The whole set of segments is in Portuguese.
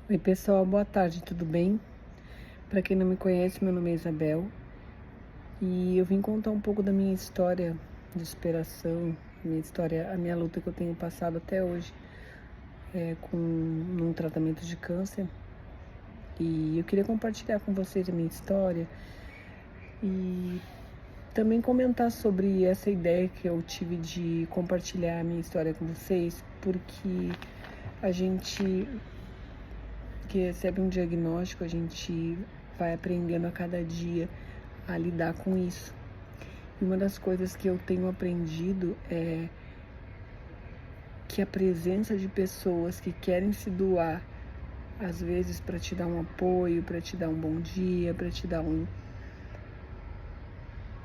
Oi pessoal, boa tarde, tudo bem? Para quem não me conhece, meu nome é Isabel e eu vim contar um pouco da minha história de superação, a minha luta que eu tenho passado até hoje com um tratamento de câncer. E eu queria compartilhar com vocês a minha história e também comentar sobre essa ideia que eu tive de compartilhar a minha história com vocês, porque a gente que recebe um diagnóstico, a gente vai aprendendo a cada dia a lidar com isso. E uma das coisas que eu tenho aprendido é que a presença de pessoas que querem se doar, às vezes para te dar um apoio, para te dar um bom dia, para te dar um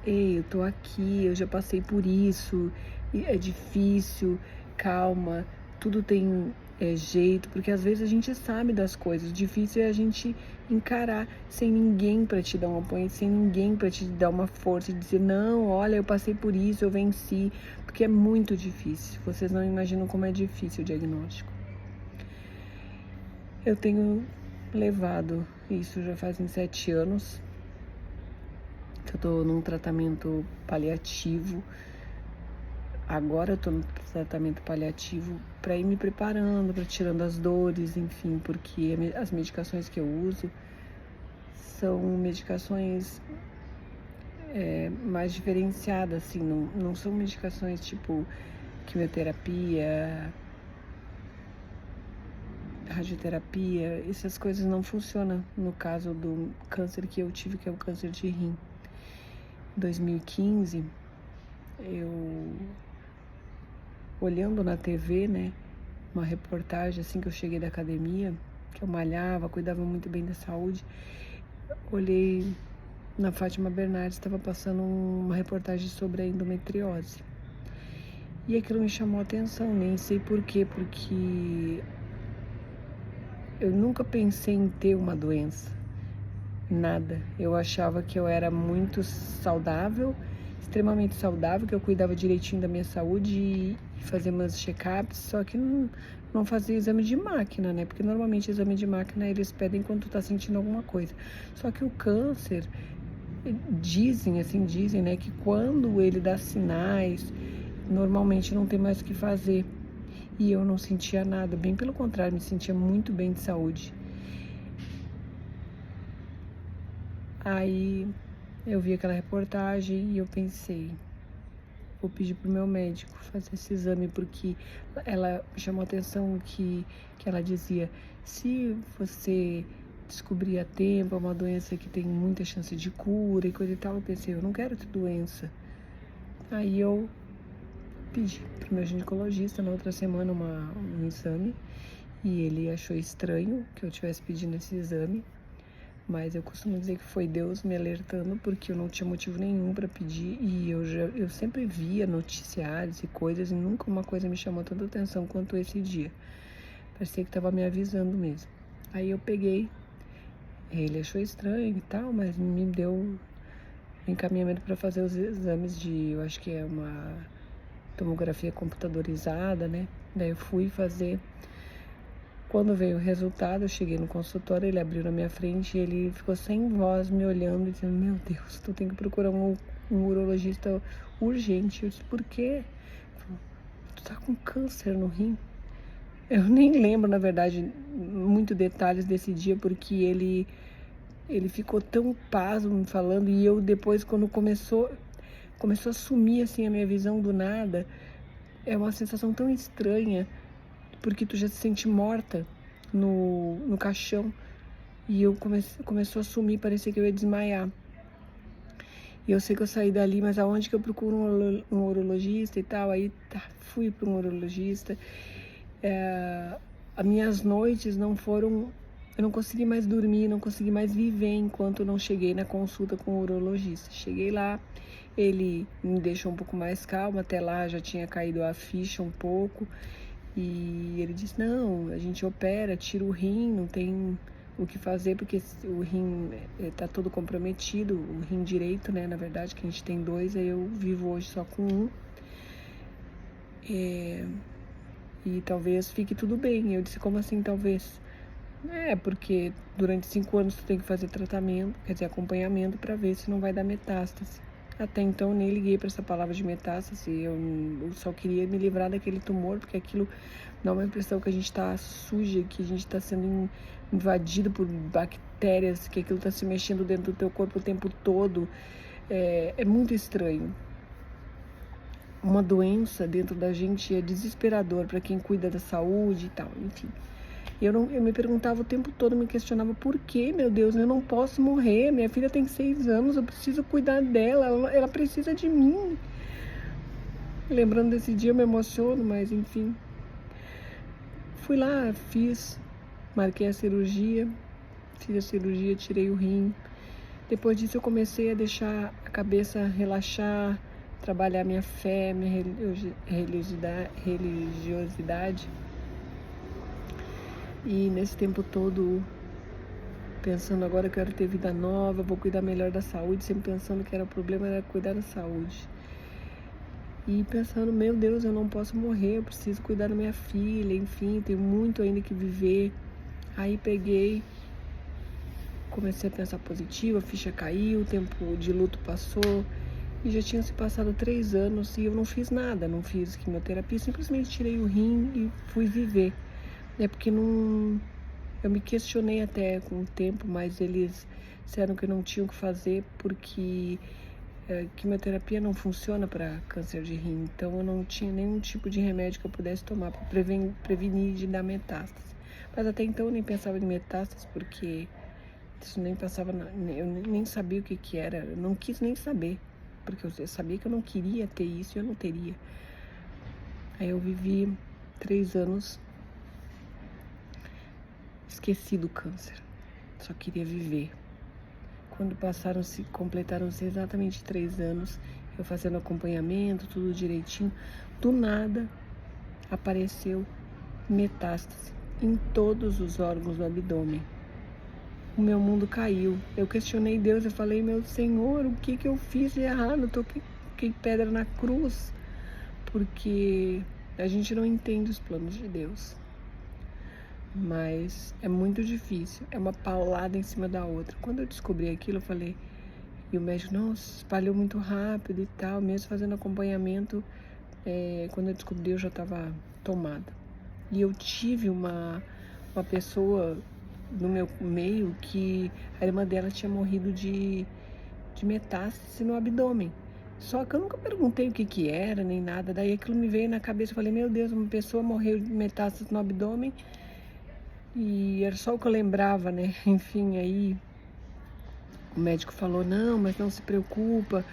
ei, eu tô aqui, eu já passei por isso, é difícil, calma, tudo tem jeito, porque às vezes a gente sabe das coisas, o difícil é a gente encarar sem ninguém para te dar um apoio, sem ninguém para te dar uma força e dizer, não, olha, eu passei por isso, eu venci, porque é muito difícil, vocês não imaginam como é difícil o diagnóstico. Eu tenho levado isso já fazem 7 anos, que eu tô num tratamento paliativo. Agora eu tô no tratamento paliativo para ir me preparando, para tirando as dores, enfim, porque as medicações que eu uso são medicações mais diferenciadas, assim, não são medicações tipo quimioterapia, radioterapia, essas coisas não funcionam no caso do câncer que eu tive, que é o câncer de rim. Em 2015, eu olhando na TV, né, uma reportagem assim que eu cheguei da academia, que eu malhava, cuidava muito bem da saúde, olhei na Fátima Bernardes, estava passando uma reportagem sobre a endometriose. E aquilo me chamou a atenção, nem sei por quê, porque eu nunca pensei em ter uma doença, nada. Eu achava que eu era muito saudável, extremamente saudável, que eu cuidava direitinho da minha saúde e fazia meus check-ups, só que não fazia exame de máquina, né? Porque normalmente exame de máquina eles pedem quando tu tá sentindo alguma coisa. Só que o câncer, dizem, né, que quando ele dá sinais, normalmente não tem mais o que fazer. E eu não sentia nada, bem pelo contrário, me sentia muito bem de saúde. Aí eu vi aquela reportagem e eu pensei, vou pedir pro meu médico fazer esse exame, porque ela chamou a atenção que ela dizia, se você descobrir a tempo, é uma doença que tem muita chance de cura e coisa e tal. Eu pensei, eu não quero ter doença. Aí eu pedi pro meu ginecologista na outra semana um exame e ele achou estranho que eu estivesse pedindo esse exame. Mas eu costumo dizer que foi Deus me alertando, porque eu não tinha motivo nenhum para pedir e eu sempre via noticiários e coisas e nunca uma coisa me chamou tanta atenção quanto esse dia. Parecia que estava me avisando mesmo. Aí eu peguei, ele achou estranho e tal, mas me deu um encaminhamento para fazer os exames eu acho que é uma tomografia computadorizada, né? Daí eu fui fazer. Quando veio o resultado, eu cheguei no consultório, ele abriu na minha frente e ele ficou sem voz me olhando e dizendo, meu Deus, tu tem que procurar um urologista urgente. Eu disse, por quê? Ele falou, tu tá com câncer no rim. Eu nem lembro, na verdade, muito detalhes desse dia, porque ele ficou tão pasmo me falando e eu depois, quando começou a sumir assim a minha visão do nada, é uma sensação tão estranha, porque tu já se sente morta no caixão. E eu começou a sumir, parecia que eu ia desmaiar. E eu sei que eu saí dali, mas aonde que eu procuro um urologista e tal? Aí fui para um urologista. As minhas noites não foram... Eu não consegui mais dormir, não consegui mais viver enquanto não cheguei na consulta com o urologista. Cheguei lá, ele me deixou um pouco mais calma, até lá já tinha caído a ficha um pouco. E ele disse, não, a gente opera, tira o rim, não tem o que fazer, porque o rim tá todo comprometido, o rim direito, né, na verdade, que a gente tem 2, aí eu vivo hoje só com um. E talvez fique tudo bem. Eu disse, como assim talvez? Porque durante 5 anos tu tem que fazer tratamento, quer dizer, acompanhamento para ver se não vai dar metástase. Até então eu nem liguei para essa palavra de metástase, eu só queria me livrar daquele tumor, porque aquilo dá uma impressão que a gente está suja, que a gente está sendo invadido por bactérias, que aquilo está se mexendo dentro do teu corpo o tempo todo. É muito estranho. Uma doença dentro da gente é desesperador para quem cuida da saúde e tal, enfim. Eu me perguntava o tempo todo, me questionava por que, meu Deus, eu não posso morrer, minha filha tem 6 anos, eu preciso cuidar dela, ela precisa de mim. Lembrando desse dia eu me emociono, mas enfim. Fui lá, marquei a cirurgia, fiz a cirurgia, tirei o rim. Depois disso eu comecei a deixar a cabeça relaxar, trabalhar minha fé, minha religiosidade. E nesse tempo todo, pensando agora que eu quero ter vida nova, vou cuidar melhor da saúde, sempre pensando que o problema era cuidar da saúde. E pensando, meu Deus, eu não posso morrer, eu preciso cuidar da minha filha, enfim, tenho muito ainda que viver. Aí comecei a pensar positivo, a ficha caiu, o tempo de luto passou, e já tinham se passado 3 anos e eu não fiz nada, não fiz quimioterapia, simplesmente tirei o rim e fui viver. Porque eu me questionei até com o tempo, mas eles disseram que não tinham o que fazer porque quimioterapia não funciona para câncer de rim, então eu não tinha nenhum tipo de remédio que eu pudesse tomar para prevenir de dar metástase. Mas até então eu nem pensava em metástase porque isso nem passava, eu nem sabia o que era, eu não quis nem saber, porque eu sabia que eu não queria ter isso e eu não teria. Aí eu vivi 3 anos, esqueci do câncer, só queria viver. Quando completaram-se exatamente 3 anos, eu fazendo acompanhamento, tudo direitinho, do nada apareceu metástase em todos os órgãos do abdômen. O meu mundo caiu. Eu questionei Deus, eu falei, meu Senhor, o que eu fiz de errado? Eu toquei pedra na cruz, porque a gente não entende os planos de Deus. Mas é muito difícil, é uma paulada em cima da outra. Quando eu descobri aquilo, eu falei, e o médico, nossa, espalhou muito rápido e tal, mesmo fazendo acompanhamento, quando eu descobri eu já estava tomada. E eu tive uma pessoa no meu meio que a irmã dela tinha morrido de metástase no abdômen. Só que eu nunca perguntei o que era, nem nada. Daí aquilo me veio na cabeça, eu falei, meu Deus, uma pessoa morreu de metástase no abdômen. E era só o que eu lembrava, né? Enfim, aí o médico falou, não, mas não se preocupa,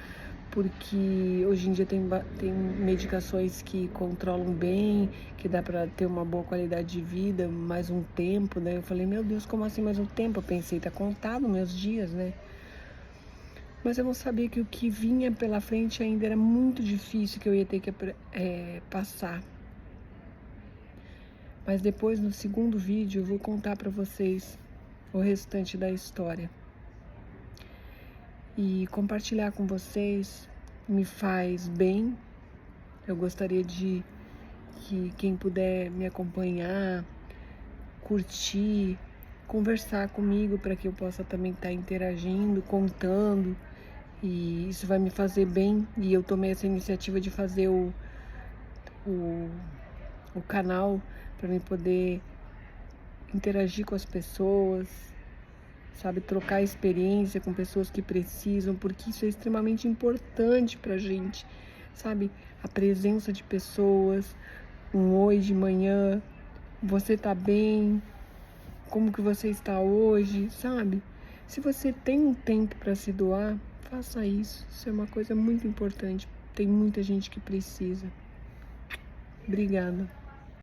porque hoje em dia tem medicações que controlam bem, que dá para ter uma boa qualidade de vida, mais um tempo, né? Eu falei, meu Deus, como assim mais um tempo? Eu pensei, tá contado meus dias, né? Mas eu não sabia que o que vinha pela frente ainda era muito difícil, que eu ia ter que passar. Mas depois, no segundo vídeo, eu vou contar para vocês o restante da história. E compartilhar com vocês me faz bem. Eu gostaria de que quem puder me acompanhar, curtir, conversar comigo para que eu possa também estar interagindo, contando. E isso vai me fazer bem. E eu tomei essa iniciativa de fazer o canal para mim poder interagir com as pessoas, sabe, trocar experiência com pessoas que precisam, porque isso é extremamente importante pra gente, sabe, a presença de pessoas, um oi de manhã, você tá bem, como que você está hoje, sabe? Se você tem um tempo para se doar, faça isso, isso é uma coisa muito importante, tem muita gente que precisa. Obrigada.